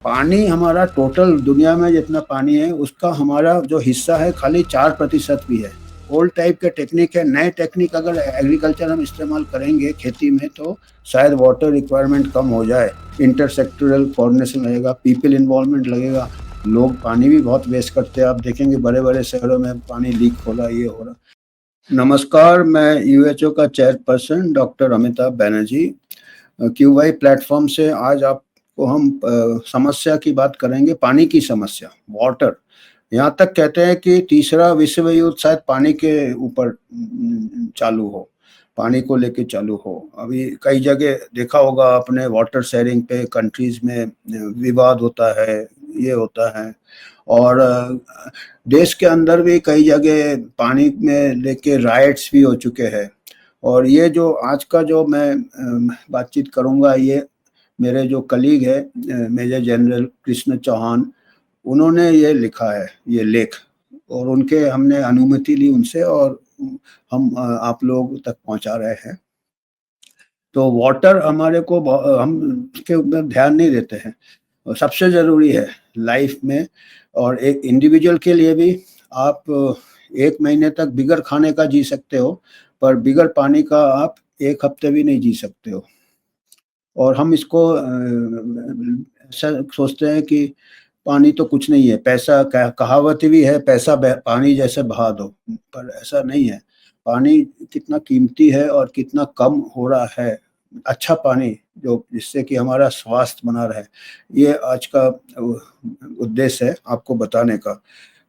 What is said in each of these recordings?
पानी हमारा टोटल दुनिया में जितना पानी है उसका हमारा जो हिस्सा है खाली 4% भी है। ओल्ड टाइप के टेक्निक है, नए टेक्निक अगर एग्रीकल्चर हम इस्तेमाल करेंगे खेती में तो शायद वाटर रिक्वायरमेंट कम हो जाए, इंटरसेक्टोरल कोऑर्डिनेशन लगेगा, पीपल इन्वॉल्वमेंट लगेगा। लोग पानी भी बहुत वेस्ट करते हैं, आप देखेंगे बड़े-बड़े शहरों में पानी लीक हो रहा है, ये हो रहा है। नमस्कार, मैं यूएचओ का chairperson doctor Amitabh Banerjee QY platform से आज आपको हम समस्या की बात करेंगे, पानी की समस्या, वाटर। यहाँ तक कहते हैं कि तीसरा विश्व युद्ध शायद पानी के ऊपर चालू हो, पानी को लेके चालू हो। अभी कई जगह देखा होगा आपने, वाटर शेयरिंग पे कंट्रीज में विवाद होता है, ये होता है। और देश के अंदर भी कई जगह पानी में लेके राइट्स भी हो चुके हैं। और ये जो आज का जो मैं बातचीत करूँगा, ये मेरे जो कलीग है मेजर जनरल कृष्ण चौहान, उन्होंने ये लिखा है, ये लेख, और उनके हमने अनुमति ली उनसे और हम आप लोग तक पहुँचा रहे हैं। तो वाटर हमारे को हम उसके ऊपर ध्यान नहीं देते हैं, और सबसे ज़रूरी है लाइफ में। और एक इंडिविजुअल के लिए भी, आप 1 महीने तक बिगर खाने का जी सकते हो, पर बिगर पानी का आप 1 हफ्ते भी नहीं जी सकते हो। और हम इसको ऐसा सोचते हैं कि पानी तो कुछ नहीं है, पैसा कहावत भी है, पैसा पानी जैसे बहा दो, पर ऐसा नहीं है। पानी कितना कीमती है और कितना कम हो रहा है। अच्छा पानी जो जिससे कि हमारा स्वास्थ्य बना रहे, ये आज का उद्देश्य है आपको बताने का।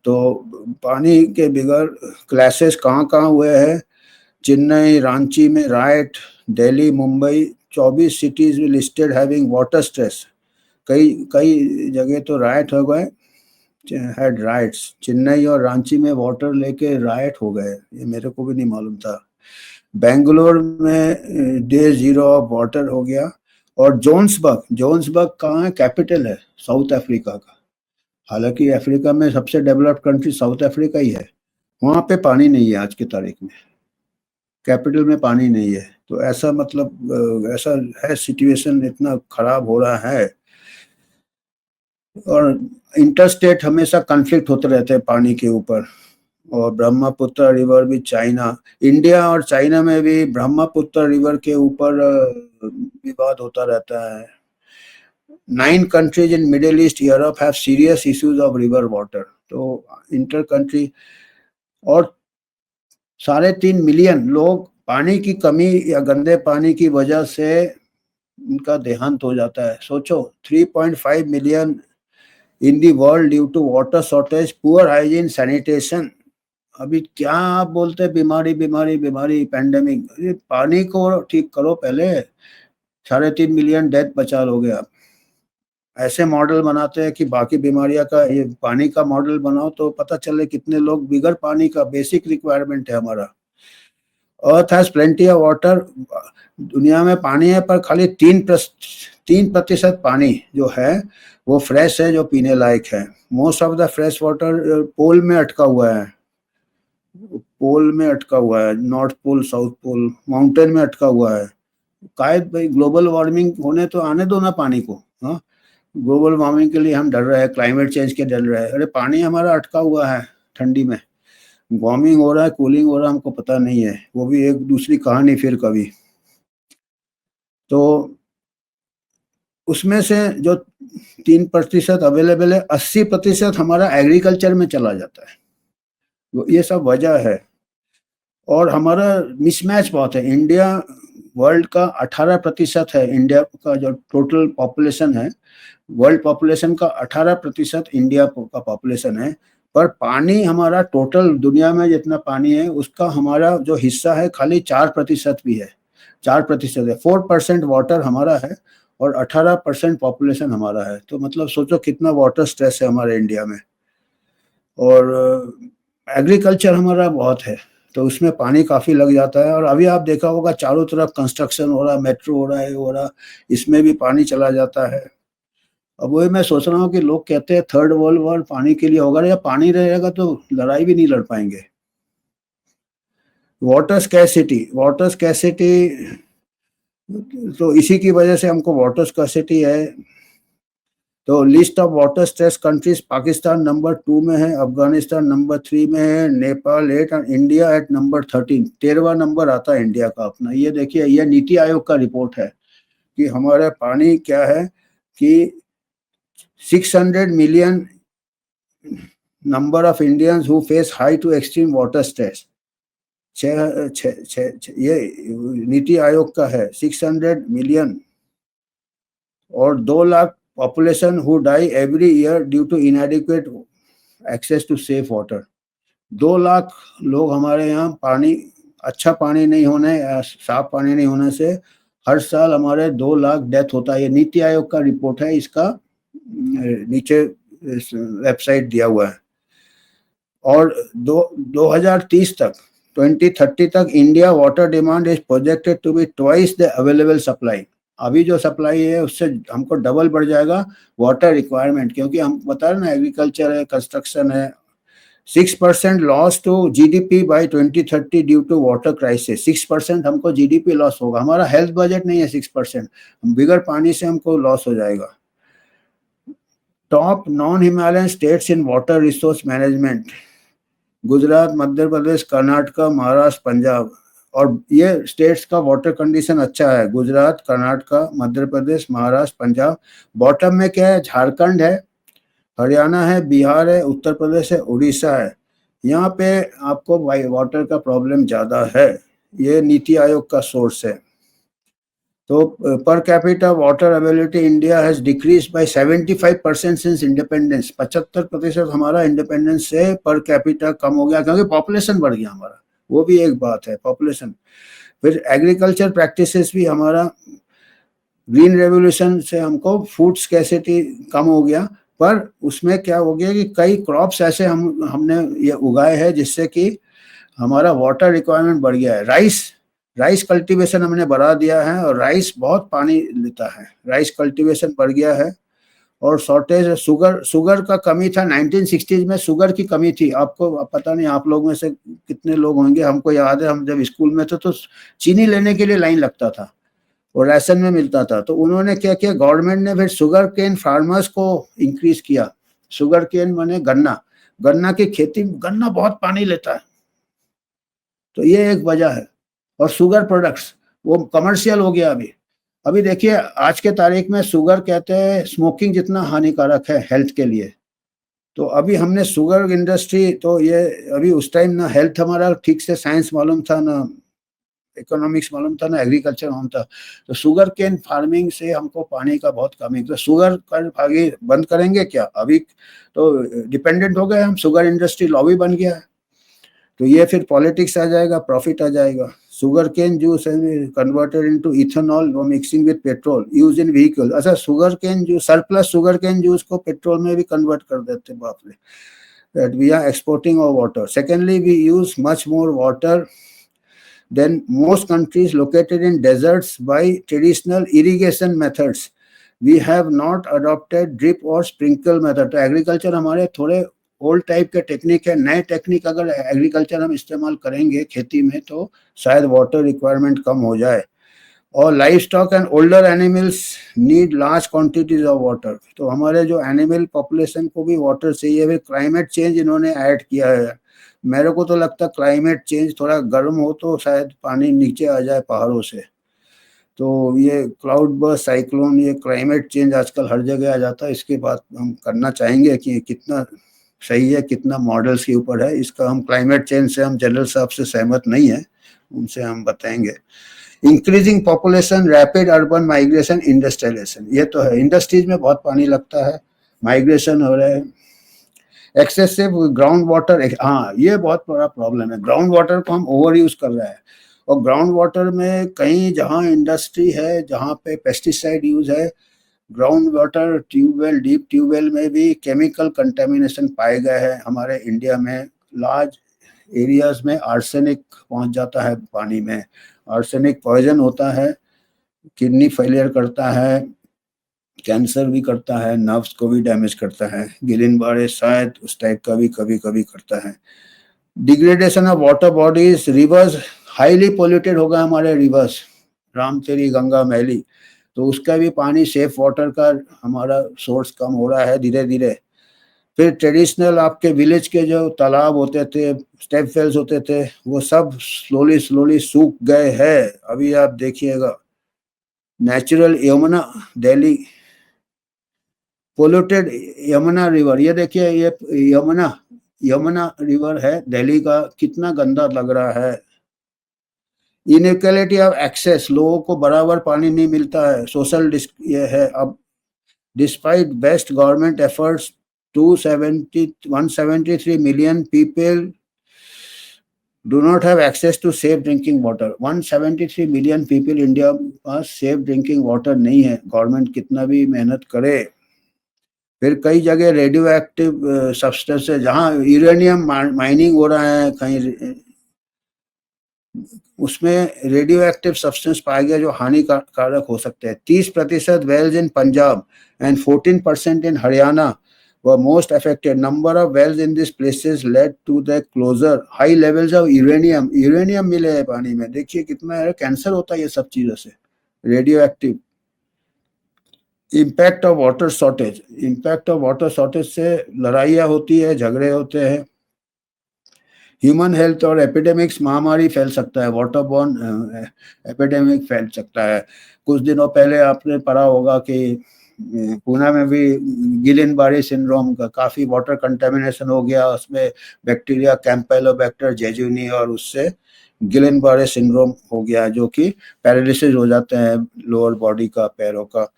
तो पानी के बिगर क्लैशेस कहाँ-कहाँ हुए हैं। चेन्नई, रांची में राइट, दिल्ली, मुंबई, 24 सिटीज में लिस्टेड हैविंग वाटर स्ट्रेस। कई कई जगह तो राइट हो गए, हैड राइट्स। चेन्नई और रांची में वाटर लेके राइट हो गए, ये मेरे को भी नहीं मालूम था। बेंगलोर में डे ज़ीरो ऑफ वाटर हो गया। और जोन्सबर्ग कहाँ है? कैपिटल है साउथ अफ्रीका का। हालांकि अफ्रीका में सबसे डेवलप्ड कंट्री साउथ अफ्रीका ही है, वहाँ पे पानी नहीं है आज की तारीख में, कैपिटल में पानी नहीं है। तो ऐसा मतलब ऐसा है, सिचुएशन इतना खराब हो रहा है। और इंटरस्टेट हमेशा कॉन्फ्लिक्ट होते रहते हैं पानी के ऊपर। और ब्रह्मपुत्र रिवर भी, चाइना, इंडिया और चाइना में भी ब्रह्मपुत्र रिवर के ऊपर विवाद होता रहता है। 9 countries in Middle East, Europe have serious issues of river water। तो इंटर कंट्री, और 3.5 मिलियन लोग पानी की कमी या गंदे पानी की वजह से उनका देहांत हो जाता है। सोचो, 3.5 million in the world due to water shortage, poor hygiene, sanitation. अभी क्या आप बोलते हैं बीमारी बीमारी बीमारी, पैंडेमिक। ये पानी को ठीक करो पहले, 3.5 मिलियन डेथ बचा लोगे आप। ऐसे मॉडल बनाते हैं कि बाकी बीमारियां का, ये पानी का मॉडल बनाओ तो पता चले कितने लोग बिगर पानी का, बेसिक रिक्वायरमेंट है हमारा। Earth has plenty of water, दुनिया में पानी है पर खाली 3% पानी जो है वो फ्रेश है, जो पीने लायक है। Most of the fresh water pole में अटका हुआ है, पोल में अटका हुआ है, north pole, south pole, mountain में अटका हुआ है। शायद भाई ग्लोबल वार्मिंग होने तो आने दो ना पानी को। हाँ, ग्लोबल वार्मिंग के लिए हम डर रहे हैं, क्लाइमेट चेंज के डर रहे हैं। अरे पानी हमारा अटका हुआ है ठंडी में, वार्मिंग हो रहा है, कूलिंग हो रहा है, हमको पता नहीं है, वो भी एक दूसरी कहानी फिर कभी। तो उसमें से जो 3% अवेलेबल है, 80% हमारा एग्रीकल्चर में चला जाता है। ये सब वजह है। और हमारा मिसमैच बहुत है। इंडिया वर्ल्ड का 18% है, इंडिया का जो टोटल पॉपुलेशन है, वर्ल्ड पॉपुलेशन का 18% इंडिया का पॉपुलेशन है। पर पानी हमारा टोटल दुनिया में जितना पानी है उसका हमारा जो हिस्सा है खाली 4% भी है, 4% है। 4% वाटर हमारा है और 18% पॉपुलेशन हमारा है। तो मतलब सोचो कितना वाटर स्ट्रेस है हमारे इंडिया में। और एग्रीकल्चर हमारा बहुत है, तो उसमें पानी काफ़ी लग जाता है। और अभी आप देखा होगा चारों तरफ कंस्ट्रक्शन हो रहा है, मेट्रो हो रहा है, हो रहा, इसमें भी पानी चला जाता है। अब वही मैं सोच रहा हूँ कि लोग कहते हैं थर्ड वर्ल्ड वॉर पानी के लिए होगा, या पानी रहेगा तो लड़ाई भी नहीं लड़ पाएंगे। वाटर स्कैसिटी, तो इसी की वजह से हमको वाटर स्कैसिटी है। तो list of water stress countries, Pakistan number 2 में है, अफगानिस्तान नंबर 3 में है, नेपाल 8 और इंडिया एट नंबर 13। 13वां नंबर आता है इंडिया का अपना। ये देखिए, ये नीति आयोग का रिपोर्ट है कि हमारा पानी क्या है कि 600 million number of Indians who face high to extreme water stress. ये नीति आयोग का है, 600 मिलियन और 2 lakh population who die every year due to inadequate access to safe water. 2 lakh लोग हमारे यहाँ पानी, अच्छा पानी नहीं होने, साफ पानी नहीं होने से हर साल हमारे 2 लाख डेथ होता है। ये नीति आयोग का रिपोर्ट है, इसका नीचे वेबसाइट दिया हुआ है। और 2030 तक 2030 तक India water demand is projected to be twice the available supply. अभी जो सप्लाई है उससे हमको डबल बढ़ जाएगा वाटर रिक्वायरमेंट, क्योंकि हम बता रहे ना एग्रीकल्चर है, कंस्ट्रक्शन है। 6% loss to GDP by 2030 due to water crisis. 6% हमको जीडीपी लॉस होगा। हमारा हेल्थ बजट नहीं है 6%, बिगर पानी से हमको लॉस हो जाएगा। Top non Himalayan states in water resource management, Gujarat, Madhya Pradesh, Karnataka, Maharashtra, Punjab. और ये स्टेट्स का वाटर कंडीशन अच्छा है, गुजरात, कर्नाटका, मध्य प्रदेश, महाराष्ट्र, पंजाब। बॉटम में क्या है, झारखंड है, हरियाणा है, बिहार है, उत्तर प्रदेश है, उड़ीसा है। यहाँ पे आपको वाटर का प्रॉब्लम ज़्यादा है। ये नीति आयोग का सोर्स है। तो per capita water availability India has decrease by 75% since independence. 75% हमारा इंडिपेंडेंस से पर कैपिटा कम हो गया, क्योंकि पॉपुलेशन बढ़ गया हमारा। वो भी एक बात है, पॉपुलेशन। फिर एग्रीकल्चर प्रैक्टिसेस भी हमारा, ग्रीन रेवोल्यूशन से हमको फूड स्कैर्सिटी कम हो गया, पर उसमें क्या हो गया कि कई क्रॉप्स ऐसे हमने ये उगाए हैं जिससे कि हमारा वाटर रिक्वायरमेंट बढ़ गया है। राइस कल्टीवेशन हमने बढ़ा दिया है और राइस बहुत पानी लेता है, राइस कल्टीवेशन बढ़ गया है। और शॉर्टेज शुगर का कमी था 1960s में, शुगर की कमी थी। आपको पता नहीं, आप लोग में से कितने लोग होंगे, हमको याद है हम जब स्कूल में थे तो चीनी लेने के लिए लाइन लगता था और राशन में मिलता था। तो उन्होंने क्या किया, गवर्नमेंट ने फिर शुगर केन फार्मर्स को इंक्रीज किया। शुगर केन माने गन्ना की खेती, गन्ना बहुत पानी लेता है, तो ये एक वजह है। और शुगर प्रोडक्ट्स वो कमर्शियल हो गया। अभी देखिए आज के तारीख में शुगर कहते हैं स्मोकिंग जितना हानिकारक है हेल्थ के लिए। तो अभी हमने शुगर इंडस्ट्री, तो ये अभी उस टाइम ना हेल्थ हमारा ठीक से साइंस मालूम था, ना इकोनॉमिक्स मालूम था, ना एग्रीकल्चर मालूम था। तो शुगर केन फार्मिंग से हमको पानी का बहुत कमी। तो शुगर कर आगे बंद करेंगे क्या? अभी तो डिपेंडेंट हो गए हम, शुगर इंडस्ट्री लॉबी बन गया है। तो ये फिर पॉलिटिक्स आ जाएगा, प्रॉफिट आ जाएगा। Sugar cane juice converted into ethanol वो mixing with petrol use in vehicle. अच्छा, sugar cane juice, surplus sugar cane juice को पेट्रोल में भी कन्वर्ट कर देते, बाप रे। that we are exporting our water. Secondly, we use much more water than most countries located in deserts by traditional irrigation methods. We have not adopted drip or sprinkle method. तो agriculture हमारे थोड़े old type के technique है। नए technique अगर agriculture हम इस्तेमाल करेंगे खेती में तो शायद वाटर रिक्वायरमेंट कम हो जाए। और live stock and older animals need large quantities of water. तो हमारे जो एनिमल पॉपुलेशन को भी वाटर चाहिए। फिर क्लाइमेट चेंज इन्होंने ऐड किया है। मेरे को तो लगता है क्लाइमेट चेंज थोड़ा गर्म हो तो शायद पानी नीचे आ जाए पहाड़ों से। तो ये क्लाउड बर्स्ट, साइक्लोन, ये क्लाइमेट चेंज आजकल हर जगह आ जाता है। इसके बाद हम करना चाहेंगे कि कितना सही है, कितना मॉडल्स के ऊपर है इसका। हम क्लाइमेट चेंज से हम जनरल साहब से सहमत नहीं है, उनसे हम बताएंगे। Increasing population, rapid urban migration, industrialisation, ये तो है। इंडस्ट्रीज में बहुत पानी लगता है, माइग्रेशन हो रहा है। एक्सेसिव ग्राउंड वाटर, हाँ ये बहुत बड़ा प्रॉब्लम है। ग्राउंड वाटर को हम ओवर यूज कर रहे हैं। और ग्राउंड वाटर में कहीं जहाँ इंडस्ट्री है, जहाँ पे पेस्टिसाइड यूज है, ground water tubewell, deep tubewell में भी केमिकल कंटेमिनेशन पाए गए हैं। हमारे इंडिया में लार्ज एरियाज में आर्सेनिक पहुंच जाता है पानी में। आर्सेनिक पॉइजन होता है, किडनी फेलियर करता है, कैंसर भी करता है, नर्व्स को भी डैमेज करता है। गिलिन बारे शायद उस टाइप का भी कभी कभी करता है। Degradation of water bodies, reverse highly polluted हो गए हमारे रिवर्स, रामतेरी, गंगा, मैली। तो उसका भी पानी सेफ वाटर का हमारा सोर्स कम हो रहा है धीरे-धीरे। फिर ट्रेडिशनल आपके विलेज के जो तालाब होते थे, स्टेप वेल्स होते थे, वो सब स्लोली सूख गए हैं। अभी आप देखिएगा natural Yamuna Delhi polluted Yamuna river, ये देखिए ये यमुना यमुना रिवर है दिल्ली का, कितना गंदा लग रहा है। इनइक्वालिटी ऑफ एक्सेस, लोगों को बराबर पानी नहीं मिलता है, सोशल ये है। अब despite best government efforts 173 million people do not have access to safe drinking water। 173 million people India pass safe drinking water नहीं है, गवर्नमेंट कितना भी मेहनत करे। फिर कई जगह रेडियो एक्टिव सब्सटेंस है, जहाँ यूरेनियम माइनिंग हो रहा है कहीं, उसमें रेडियो एक्टिव सब्सटेंस पाया गया जो हानिकारक हो सकते हैं। 30% wells in Punjab and 14% in Haryana were most affected. Number of wells in these places led to the closure. High levels of uranium मिले हैं पानी में, देखिए कितना है, कैंसर होता है ये सब चीजों से, radio active. Impact of water shortage, impact of water shortage से लड़ाइयाँ होती है, झगड़े होते हैं। ह्यूमन हेल्थ और एपिडेमिक्स, महामारी फैल सकता है, वाटर बॉर्न एपिडेमिक फैल सकता है। कुछ दिनों पहले आपने पढ़ा होगा कि पुणे में भी गिलेनबारी सिंड्रोम का काफ़ी वाटर कंटेमिनेशन हो गया, उसमें बैक्टीरिया कैंपेलोबैक्टर जेजुनी, और उससे गिलेनबारी सिंड्रोम हो गया, जो कि पैरालिसिस हो जाते हैं लोअर बॉडी का, पैरों का।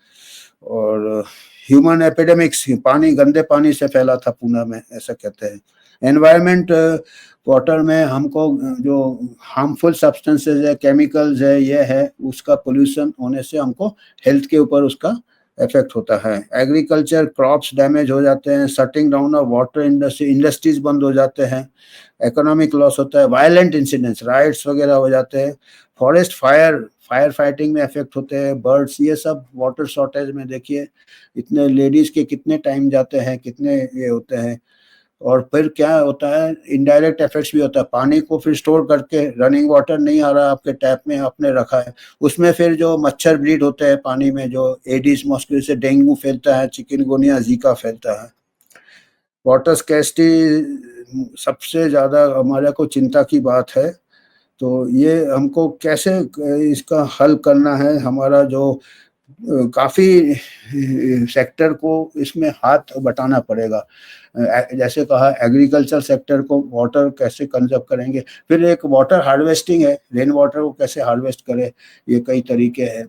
और ह्यूमन एपिडेमिक्स, पानी, गंदे पानी से फैला था पुणे में, ऐसा कहते हैं। एनवायरनमेंट, वाटर में हमको जो हार्मफुल सब्सटेंसेस है, केमिकल्स है, ये है, उसका पोल्यूशन होने से हमको हेल्थ के ऊपर उसका इफेक्ट होता है। एग्रीकल्चर, क्रॉप्स डैमेज हो जाते हैं, shutting down of water industry, industries बंद हो जाते हैं, इकोनॉमिक लॉस होता है, वायलेंट इंसिडेंट्स, राइट्स वगैरह हो जाते हैं, फॉरेस्ट फायर फाइटिंग में इफेक्ट होते हैं, बर्ड्स, ये सब वाटर शॉर्टेज में देखिए इतने लेडीज के कितने टाइम जाते हैं, कितने ये होते हैं। और फिर क्या होता है, इनडायरेक्ट इफेक्ट्स भी होता है, पानी को फिर स्टोर करके, रनिंग वाटर नहीं आ रहा आपके टैप में, आपने रखा है, उसमें फिर जो मच्छर ब्रीड होते हैं पानी में, जो एडिस मॉस्किटो से डेंगू फैलता है, चिकनगुनिया, जीका फैलता है। वाटर स्कैर्सिटी सबसे ज़्यादा हमारे को चिंता की बात है। तो ये हमको कैसे इसका हल करना है, हमारा जो काफ़ी सेक्टर को इसमें हाथ बटाना पड़ेगा। जैसे कहा, एग्रीकल्चर सेक्टर को वाटर कैसे कंजर्व करेंगे, फिर एक वाटर हार्वेस्टिंग है, रेन वाटर को कैसे हार्वेस्ट करें, ये कई तरीके हैं।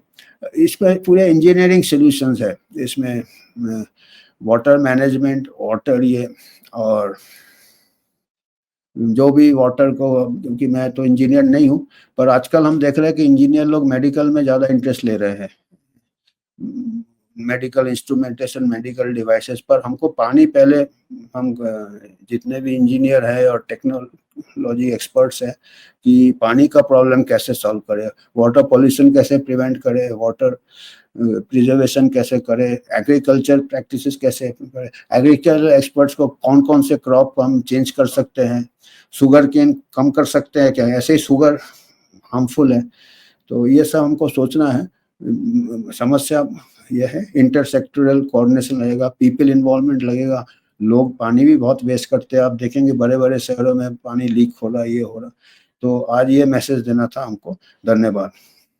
इसमें पूरे इंजीनियरिंग सॉल्यूशंस है इसमें, वाटर मैनेजमेंट, वाटर ये, और जो भी वाटर को, क्योंकि मैं तो इंजीनियर नहीं हूँ, पर आजकल हम देख रहे हैं कि इंजीनियर लोग मेडिकल में ज़्यादा इंटरेस्ट ले रहे हैं, मेडिकल इंस्ट्रूमेंटेशन, मेडिकल डिवाइसेस पर। हमको पानी पहले, हम जितने भी इंजीनियर हैं और टेक्नोलॉजी एक्सपर्ट्स हैं, कि पानी का प्रॉब्लम कैसे सॉल्व करें, वाटर पॉल्यूशन कैसे प्रिवेंट करें, वाटर प्रिजर्वेशन कैसे करें, एग्रीकल्चर प्रैक्टिसेस कैसे करें, एग्रीकल्चर एक्सपर्ट्स को कौन कौन से क्रॉप को हम चेंज कर सकते हैं, शुगर केन कम कर सकते हैं क्या, ऐसे ही शुगर हार्मफुल है। तो ये सब हमको सोचना है। समस्या यह है, इंटरसेक्टोरल कोऑर्डिनेशन लगेगा, पीपल इन्वॉल्वमेंट लगेगा। लोग पानी भी बहुत वेस्ट करते हैं, आप देखेंगे बड़े बड़े शहरों में पानी लीक हो रहा है, ये हो रहा। तो आज ये मैसेज देना था हमको। धन्यवाद।